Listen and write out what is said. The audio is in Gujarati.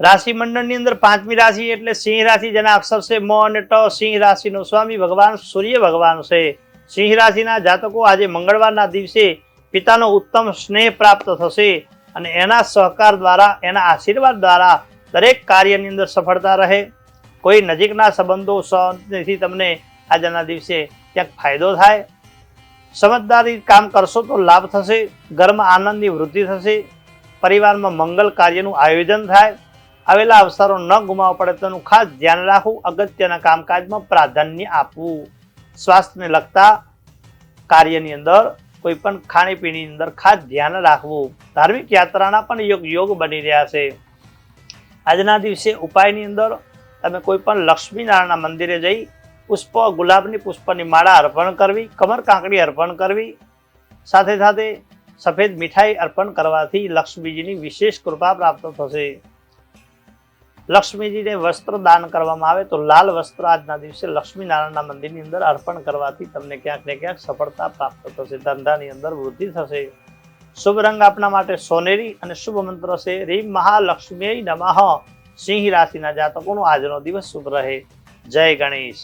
રાશિ મંડળની અંદર પાંચમી રાશિ એટલે સિંહ રાશિ, જેના અક્ષર છે મ અને ટ. સિંહ રાશિનો સ્વામી ભગવાન સૂર્ય ભગવાન છે. સિંહ રાશિના જાતકો આજે મંગળવારના દિવસે પિતાનો ઉત્તમ સ્નેહ પ્રાપ્ત થશે અને એના સહકાર દ્વારા, એના આશીર્વાદ દ્વારા દરેક કાર્યની અંદર સફળતા રહે. કોઈ નજીકના સંબંધોથી તમને આજના દિવસે ક્યાંક ફાયદો થાય. સમજદારી કામ કરશો તો લાભ થશે. ઘરમાં આનંદની વૃદ્ધિ થશે. પરિવારમાં મંગલ કાર્યનું આયોજન થાય. આવેલા અવસરો ન ગુમાવવા પડે તેનું ખાસ ધ્યાન રાખવું. અગત્યના કામકાજમાં પ્રાધાન્ય આપવું. સ્વાસ્થ્યને લગતા કાર્યની અંદર, કોઈ પણ ખાણીપીણીની અંદર ખાસ ધ્યાન રાખવું. ધાર્મિક યાત્રાના પણ યોગ બની રહ્યા છે. આજના દિવસે ઉપાયની અંદર તમે કોઈ પણ લક્ષ્મીનારાયણના મંદિરે જઈ ગુલાબની પુષ્પની માળા અર્પણ કરવી, કમર કાંકડી અર્પણ કરવી, સાથે સાથે સફેદ મીઠાઈ અર્પણ કરવાથી લક્ષ્મીજીની વિશેષ કૃપા પ્રાપ્ત થશે. લક્ષ્મીજીને વસ્ત્ર દાન કરવામાં આવે તો લાલ વસ્ત્ર આજના દિવસે લક્ષ્મીનારાયણના મંદિરની અંદર અર્પણ કરવાથી તમને ક્યાંક ને ક્યાંક સફળતા પ્રાપ્ત થશે. ધંધાની અંદર વૃદ્ધિ થશે. શુભ રંગ આપના માટે સોનેરી અને શુભ મંત્ર છે રીમ મહાલક્ષ્મી નમઃ. સિંહ રાશિના જાતકોનો આજનો દિવસ શુભ રહે. જય ગણેશ.